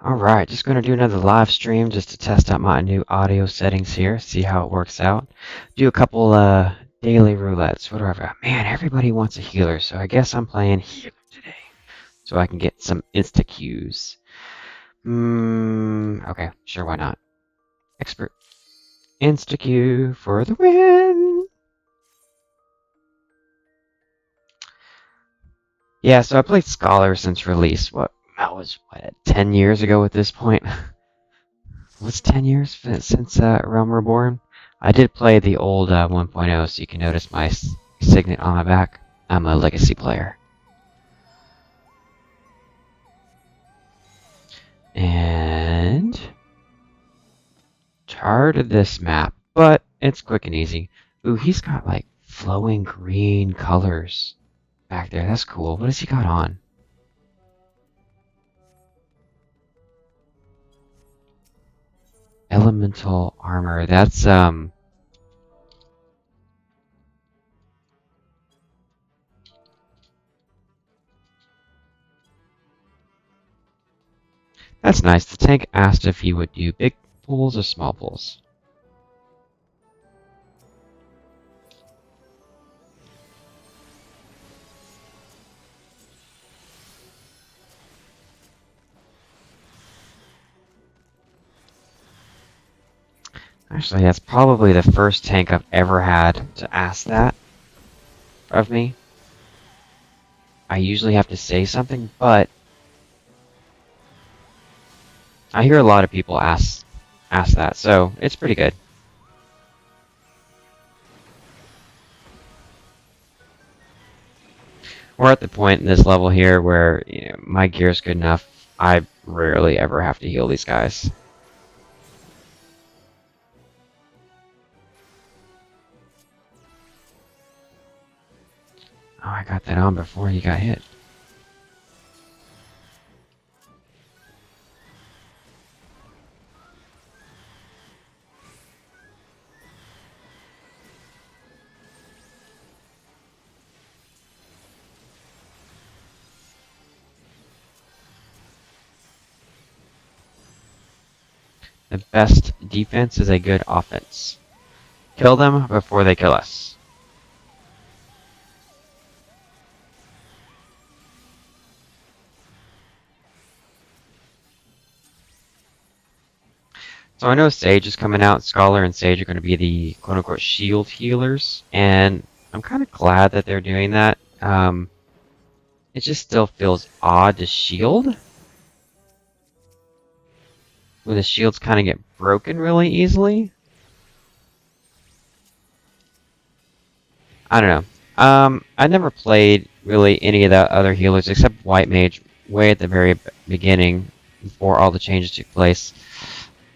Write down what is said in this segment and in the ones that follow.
Alright, just going to do another live stream just to test out my new audio settings here, see how it works out. Do a couple daily roulettes, whatever. Man, everybody wants a healer, so I guess I'm playing healer today. So I can get some insta-Qs. Okay, sure, why not? Expert insta-Q for the win! Yeah, so I played Scholar since release. That was, 10 years ago at this point? Was 10 years since Realm Reborn? I did play the old 1.0, so you can notice my signet on my back. I'm a legacy player. And tired of this map, but it's quick and easy. Ooh, he's got like flowing green colors back there. That's cool. What has he got on? Elemental armor. That's That's nice. The tank asked if he would do big pulls or small pulls. Actually, that's probably the first tank I've ever had to ask that of me. I usually have to say something, but I hear a lot of people ask that, so it's pretty good. We're at the point in this level here where my gear is good enough. I rarely ever have to heal these guys. Oh, I got that on before he got hit. The best defense is a good offense. Kill them before they kill us. So I know Sage is coming out. Scholar and Sage are going to be the quote-unquote shield healers, and I'm kind of glad that they're doing that. It just still feels odd to shield when the shields kind of get broken really easily. I don't know. I never played really any of the other healers except White Mage way at the very beginning before all the changes took place.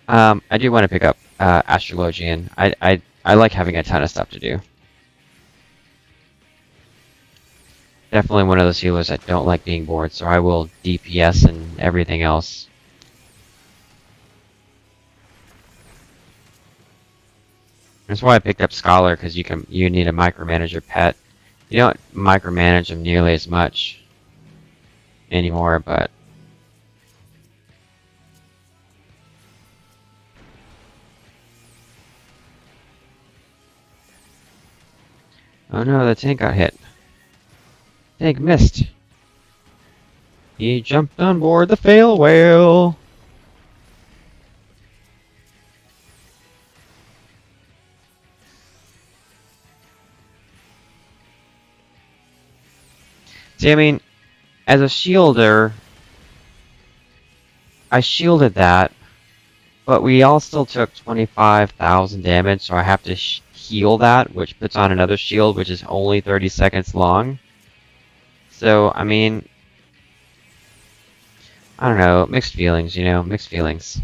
I do want to pick up Astrologian. I like having a ton of stuff to do. Definitely one of those healers that don't like being bored, so I will DPS and everything else. That's why I picked up Scholar, because you need a micromanager pet. You don't micromanage them nearly as much anymore, but oh no, the tank got hit. Tank missed. He jumped on board the fail whale. See, I mean, as a shielder, I shielded that, but we all still took 25,000 damage, so I have to heal that, which puts on another shield, which is only 30 seconds long. So, I mean, I don't know, mixed feelings, mixed feelings.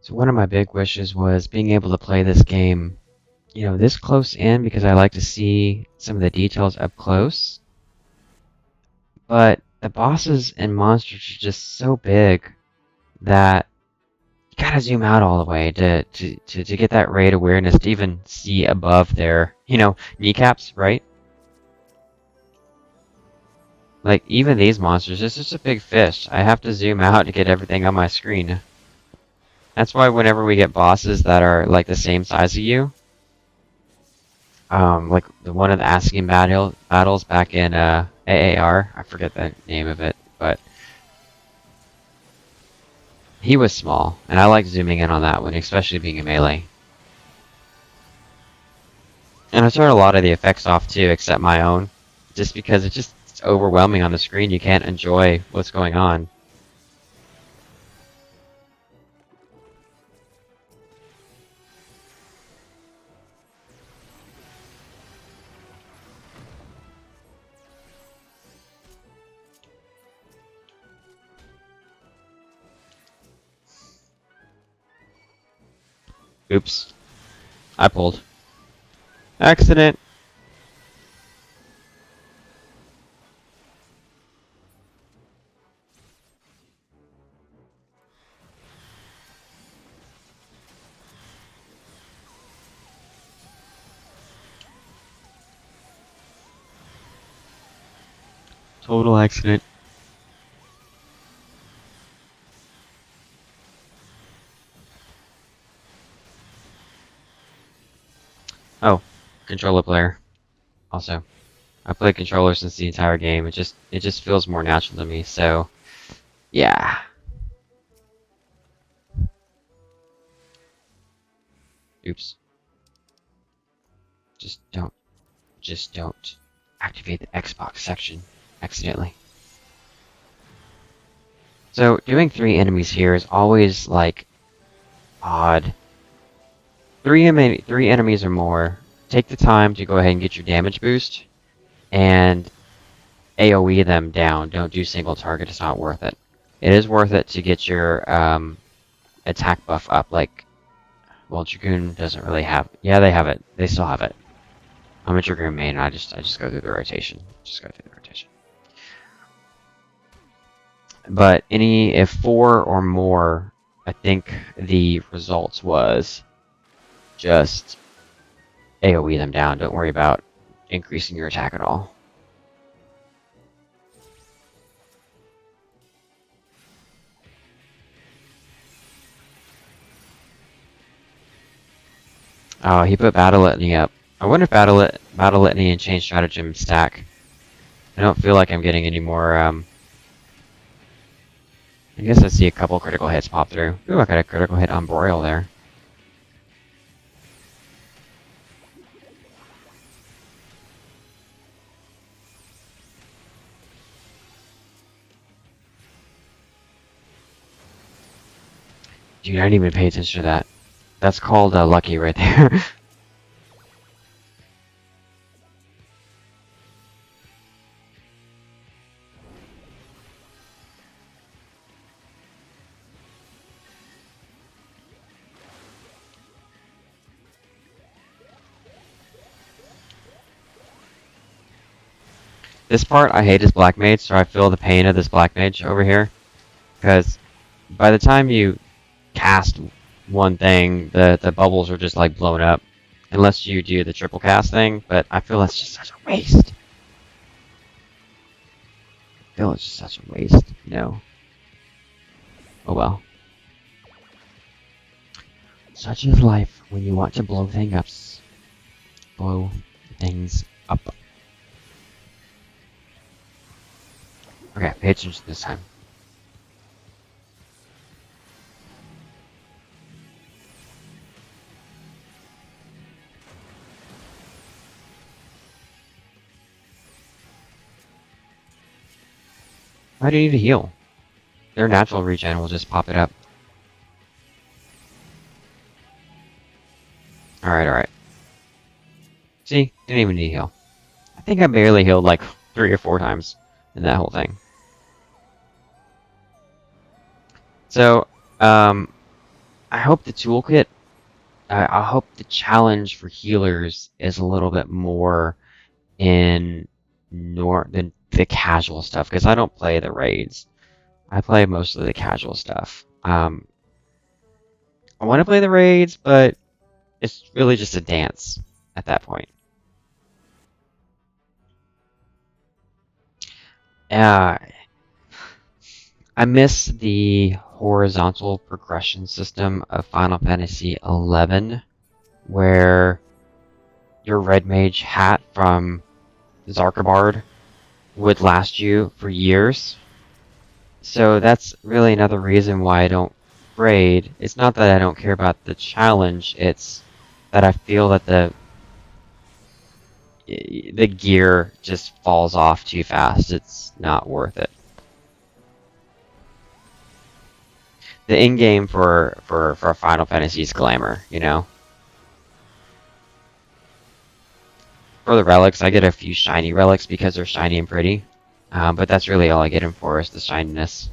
So one of my big wishes was being able to play this game, you know, this close in because I like to see some of the details up close. But the bosses and monsters are just so big that you gotta zoom out all the way to get that raid awareness to even see above their, you know, kneecaps, right? Like, even these monsters, it's just a big fish. I have to zoom out to get everything on my screen. That's why whenever we get bosses that are, like, the same size as you, like the one of the asking battles back in, AAR, I forget the name of it, but he was small, and I like zooming in on that one, especially being a melee. And I turned a lot of the effects off too, except my own, just because it's overwhelming on the screen. You can't enjoy what's going on. Oops, I pulled. Accident. Total accident. Oh, controller player. Also, I played controller since the entire game. It just feels more natural to me. So, yeah. Oops. Just don't. Just don't activate the Xbox section accidentally. So doing 3 enemies here is always like odd. Three enemies or more. Take the time to go ahead and get your damage boost and AoE them down. Don't do single target. It's not worth it. It is worth it to get your attack buff up. Like, well, Dragoon doesn't really have. Yeah, they have it. They still have it. I'm a Dragoon main. I just go through the rotation. Just go through the rotation. But if 4 or more, I think the results was just AoE them down. Don't worry about increasing your attack at all. Oh, he put Battle Litany up. I wonder if Battle Litany and Chain Stratagem stack. I don't feel like I'm getting any more, I guess I see a couple critical hits pop through. Ooh, I got a critical hit on Broil there. Dude, I didn't even pay attention to that. That's called lucky right there. This part, I hate his Black Mage, so I feel the pain of this Black Mage over here. Because by the time you cast one thing, the bubbles are just like blown up. Unless you do the triple cast thing, but I feel that's just such a waste. I feel it's just such a waste, you know. Oh well. Such is life when you want to blow things up. Blow things up. Okay, pay attention this time. Why do you need to heal? Their natural regen will just pop it up. Alright. See? Didn't even need to heal. I think I barely healed like 3 or 4 times in that whole thing. So, I hope the toolkit, I hope the challenge for healers is a little bit more in than the casual stuff, because I don't play the raids. I play mostly the casual stuff. I want to play the raids, but it's really just a dance at that point. Uh, I miss the horizontal progression system of Final Fantasy XI, where your red mage hat from Zarkabard would last you for years. So that's really another reason why I don't raid. It's not that I don't care about the challenge, it's that I feel that the gear just falls off too fast. It's not worth it. The end game for Final Fantasy is glamour, you know. For the relics, I get a few shiny relics because they're shiny and pretty, but that's really all I get them for is the shininess.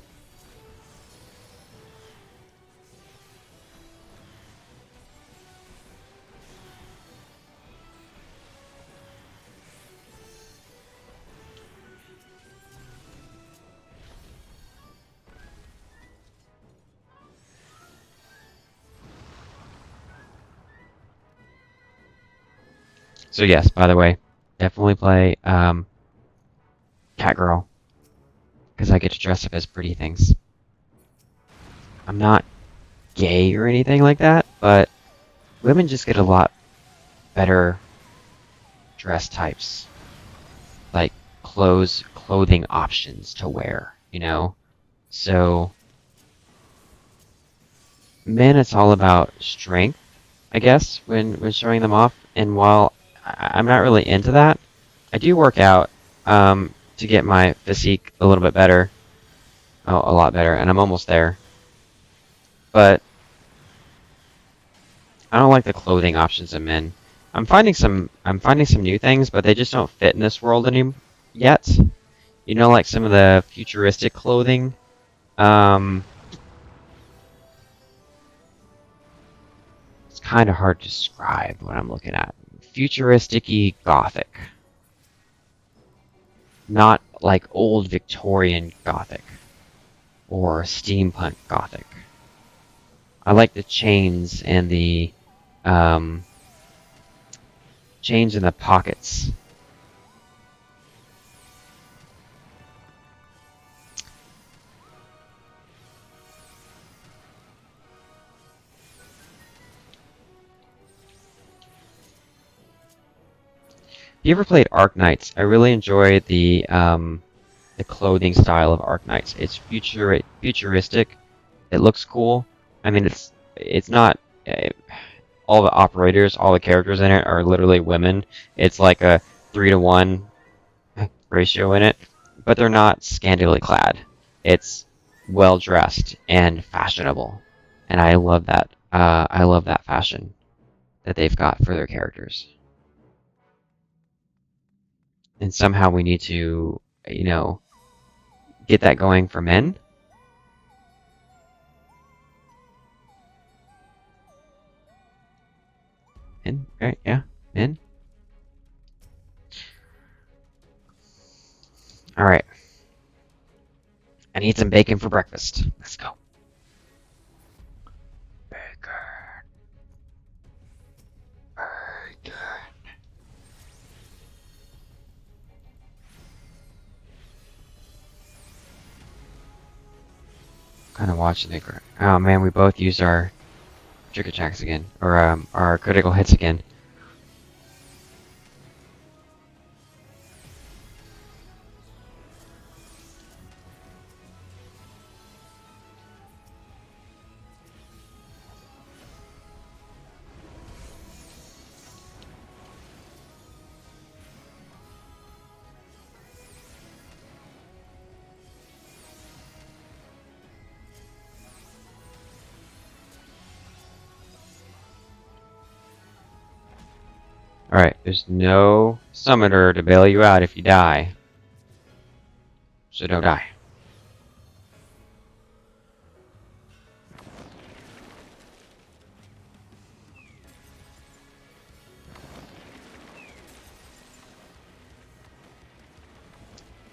So yes, by the way, definitely play Catgirl because I get to dress up as pretty things. I'm not gay or anything like that, but women just get a lot better dress types, like clothing options to wear, you know? So, men, it's all about strength, I guess, when showing them off. And while I'm not really into that, I do work out to get my physique a little bit better. Oh, a lot better, and I'm almost there. But I don't like the clothing options of men. I'm finding some new things, but they just don't fit in this world any yet. You know, like some of the futuristic clothing. Um, it's kind of hard to describe what I'm looking at. Futuristic-y gothic. Not like old Victorian gothic or steampunk gothic. I like the chains and the um, chains in the pockets. If you ever played Arknights, I really enjoy the clothing style of Arknights. It's futuristic. It looks cool. I mean, it's not all the operators, all the characters in it are literally women. It's like a 3-to-1 ratio in it, but they're not scantily clad. It's well dressed and fashionable, and I love that. I love that fashion that they've got for their characters. And somehow we need to, you know, get that going for men. Men, right? Yeah, men. All right. I need some bacon for breakfast. Let's go. Bacon. Bacon. Kind of watching it. Oh man, we both used our trick attacks again, or our critical hits again. Alright, there's no summoner to bail you out if you die. So don't die.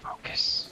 Focus.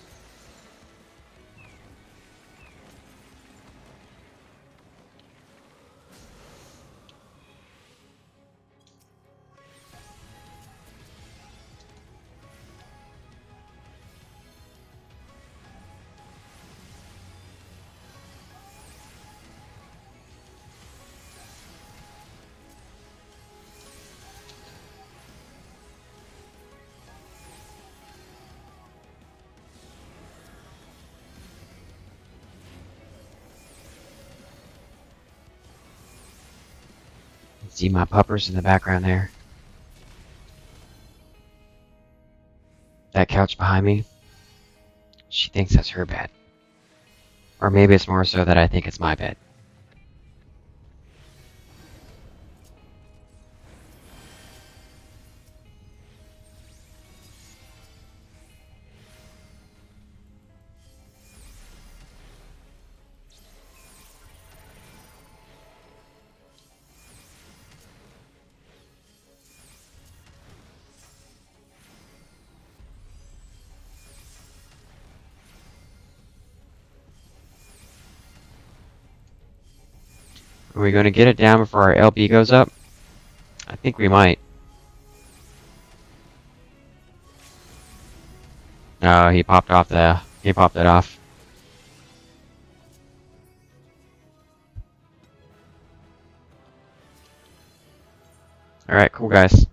See my puppers in the background there. That couch behind me, she thinks that's her bed. Or maybe it's more so that I think it's my bed. Are we going to get it down before our LB goes up? I think we might. No, he popped it off. Alright, cool guys.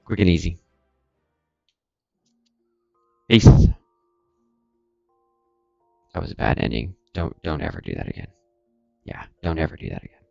Quick and easy. Peace. That was a bad ending. Don't ever do that again. Yeah, don't ever do that again.